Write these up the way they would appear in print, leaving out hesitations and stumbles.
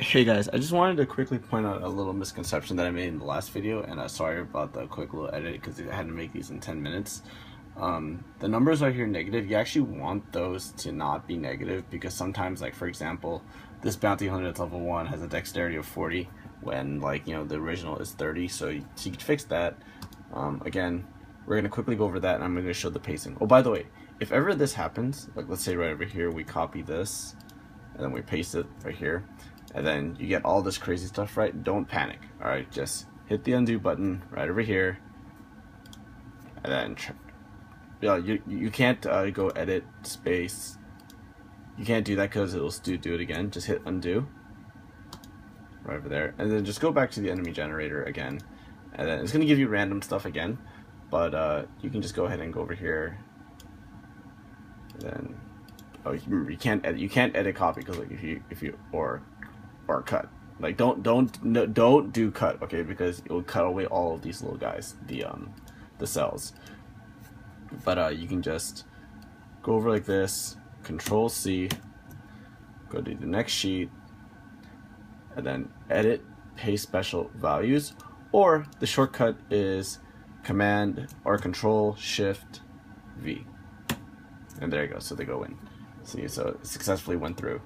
Hey guys, I just wanted to quickly point out a little misconception that I made in the last video, and sorry about the quick little edit because I had to make these in 10 minutes. The numbers are here negative. You actually want those to not be negative because sometimes, like for example, this bounty hunter at level 1 has a dexterity of 40 when the original is 30, so you can fix that. Again, we're going to quickly go over that and I'm going to show the pacing. Oh, by the way, if ever this happens, like let's say right over here we copy this and then we paste it right here, and then you get all this crazy stuff, right? Don't panic, all right? Just hit the undo button right over here, and then you can't go edit space. You can't do that because it'll do it again. Just hit undo right over there, and then just go back to the enemy generator again, and then it's gonna give you random stuff again, but you can just go ahead and go over here, and then you can't edit copy because like if you or cut. Like don't do cut, okay? Because it will cut away all of these little guys, the cells. But you can just go over like this, Control C, go to the next sheet, and then edit paste special values, or the shortcut is Command or Control Shift V, and there you go. So they go in. See, so it successfully went through.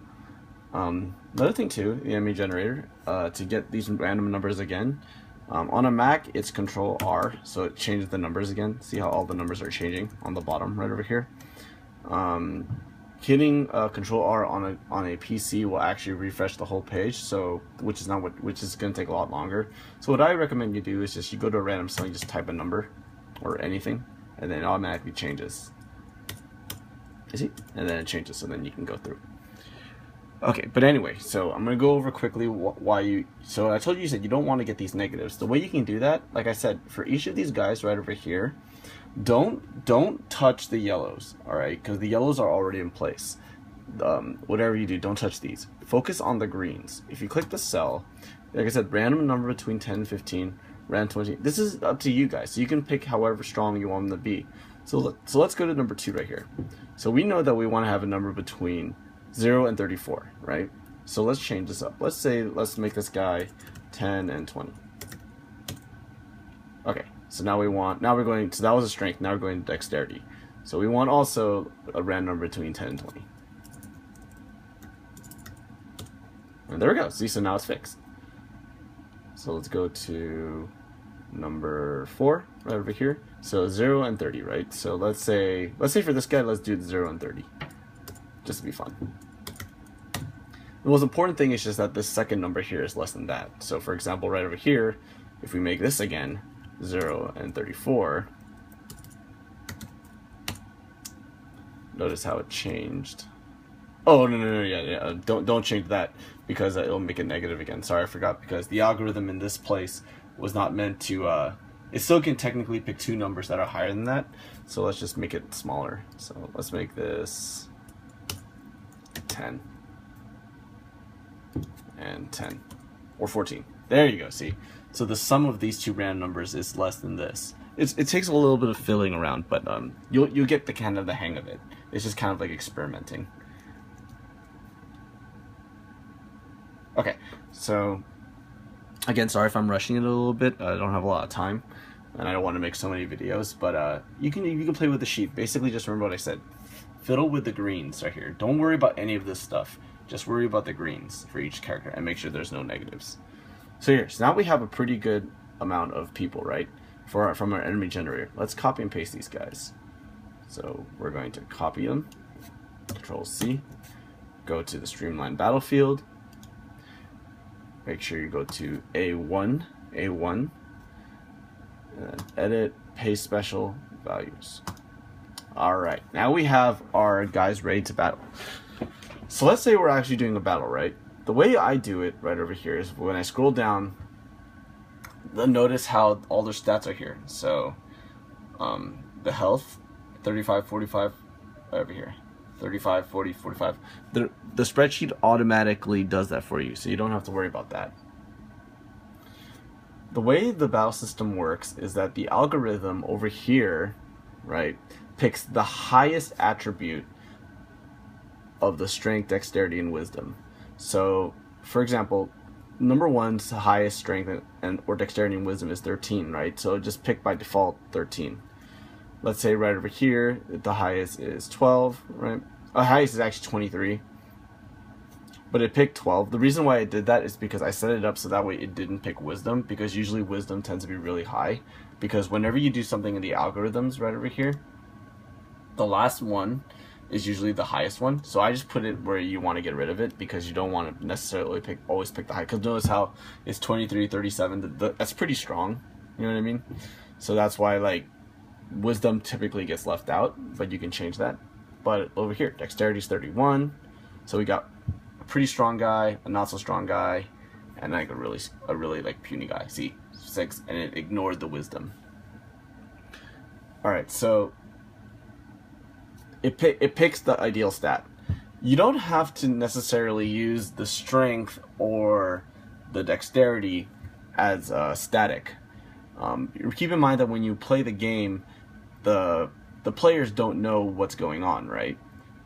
Another thing too, the enemy generator, to get these random numbers again, on a Mac it's Control R, so it changes the numbers again. See how all the numbers are changing on the bottom right over here. Hitting Control R on a PC will actually refresh the whole page, so which is going to take a lot longer. So what I recommend you do is just you go to a random cell, you just type a number or anything, and then it automatically changes. You see? And then it changes, so then you can go through. Okay, but anyway, so I'm going to go over quickly why you... So I told you that you don't want to get these negatives. The way you can do that, like I said, for each of these guys right over here, don't touch the yellows, alright? Because the yellows are already in place. Whatever you do, don't touch these. Focus on the greens. If you click the cell, like I said, random number between 10 and 15, random 20. This is up to you guys. So you can pick however strong you want them to be. So let's go to number 2 right here. So we know that we want to have a number between 0 and 34, right? So let's change this up. Let's make this guy 10 and 20. Okay, so now we're going, so that was a strength, now we're going to dexterity. So we want also a random number between 10 and 20. And there we go, see, so now it's fixed. So let's go to number 4, right over here. So 0 and 30, right? So let's say for this guy, let's do 0 and 30. Just to be fun. The most important thing is just that this second number here is less than that. So for example, right over here, if we make this again 0 and 34, notice how it changed. Oh no, yeah, don't change that because it'll make it negative again. Sorry, I forgot, because the algorithm in this place was not meant to it still can technically pick 2 numbers that are higher than that, so let's just make it smaller. So let's make this 10 and 10 or 14. There you go, see? So the sum of these 2 random numbers is less than this. It takes a little bit of filling around, but you'll get the kind of the hang of it. It's just kind of like experimenting. Okay, so again, sorry if I'm rushing it a little bit. I don't have a lot of time and I don't want to make so many videos, but you can play with the sheet. Basically just remember what I said. Fiddle with the greens right here. Don't worry about any of this stuff. Just worry about the greens for each character and make sure there's no negatives. So here, so now we have a pretty good amount of people, right? From our enemy generator. Let's copy and paste these guys. So we're going to copy them. Control C. Go to the Streamline Battlefield. Make sure you go to A1, and then edit, paste special values. Alright, now we have our guys ready to battle. So let's say we're actually doing a battle, right? The way I do it right over here is when I scroll down, notice how all their stats are here. So the health, 35, 45, right over here. 35, 40, 45. The spreadsheet automatically does that for you, so you don't have to worry about that. The way the battle system works is that the algorithm over here, right, picks the highest attribute of the strength, dexterity, and wisdom. So for example, number one's highest strength and or dexterity and wisdom is 13, right? So just pick by default 13. Let's say right over here, the highest is 12, right? The highest is actually 23, but it picked 12. The reason why I did that is because I set it up so that way it didn't pick wisdom, because usually wisdom tends to be really high, because whenever you do something in the algorithms right over here, the last one is usually the highest one. So I just put it where you want to get rid of it, because you don't want to necessarily always pick the high, because notice how it's 23, 37, that's pretty strong, you know what I mean? So that's why, like, wisdom typically gets left out, but you can change that. But over here, dexterity is 31, so we got a pretty strong guy, a not so strong guy, and like a really like puny guy. See, 6, and it ignored the wisdom. All right, so it picks the ideal stat. You don't have to necessarily use the strength or the dexterity as static. Keep in mind that when you play the game, the players don't know what's going on, right?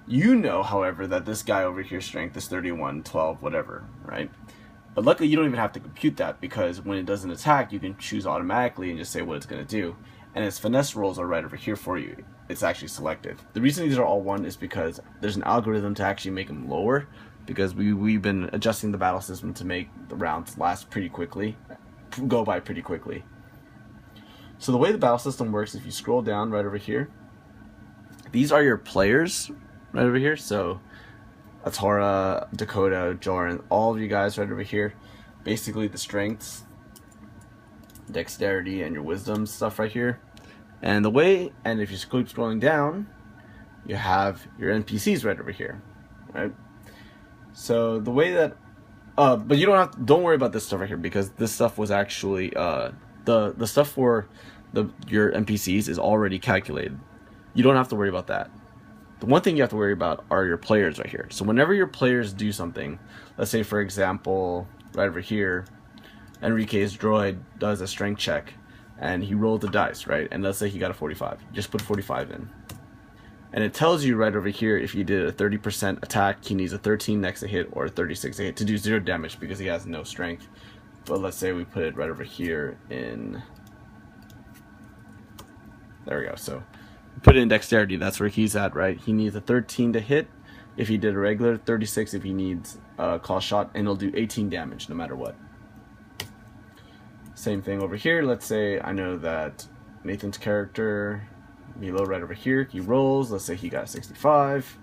You know, however, that this guy over here strength is 31, 12, whatever, right? But luckily you don't even have to compute that, because when it does an attack, you can choose automatically and just say what it's going to do. And its finesse rolls are right over here for you. It's actually selected. The reason these are all 1 is because there's an algorithm to actually make them lower, because we've been adjusting the battle system to make the rounds last pretty quickly, go by pretty quickly. So the way the battle system works, if you scroll down right over here, these are your players right over here. So Atora, Dakota, Joran, all of you guys right over here. Basically the strengths, dexterity, and your wisdom stuff right here. And the way, and if you keep scrolling down, you have your NPCs right over here, right? So the way that, but you don't worry about this stuff right here, because this stuff was actually, the stuff for your NPCs is already calculated. You don't have to worry about that. The one thing you have to worry about are your players right here. So whenever your players do something, let's say for example, right over here, Enrique's droid does a strength check, and he rolled the dice, right? And let's say he got a 45. You just put 45 in. And it tells you right over here, if he did a 30% attack, he needs a 13 next to hit or a 36 to hit to do 0 damage, because he has no strength. But let's say we put it right over here in, there we go. So put it in dexterity, that's where he's at, right? He needs a 13 to hit if he did a regular, 36 if he needs a call shot, and it'll do 18 damage no matter what. Same thing over here. Let's say I know that Nathan's character, Milo, right over here, he rolls, let's say he got a 65.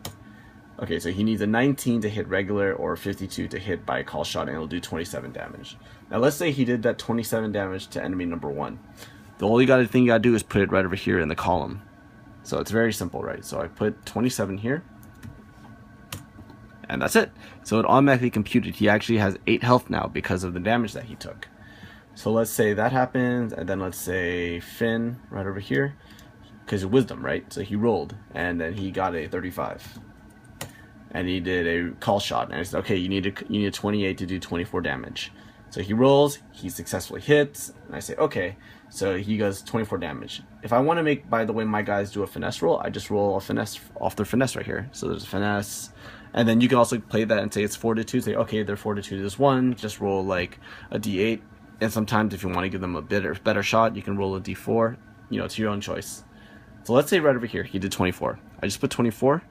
Okay, so he needs a 19 to hit regular or 52 to hit by a call shot, and it'll do 27 damage. Now let's say he did that 27 damage to enemy number 1. The only thing you gotta do is put it right over here in the column. So it's very simple, right? So I put 27 here, and that's it. So it automatically computed. He actually has 8 health now because of the damage that he took. So let's say that happens, and then let's say Finn right over here, because of wisdom, right? So he rolled, and then he got a 35. And he did a call shot, and I said, okay, you need a 28 to do 24 damage. So he rolls, he successfully hits, and I say, okay, so he does 24 damage. If I want to make, by the way, my guys do a finesse roll, I just roll a finesse off their finesse right here. So there's a finesse, and then you can also play that and say it's fortitude. Say, okay, their fortitude is 1, just roll like a d8. And sometimes if you want to give them a better shot, you can roll a d4, you know, to your own choice. So let's say right over here, he did 24. I just put 24.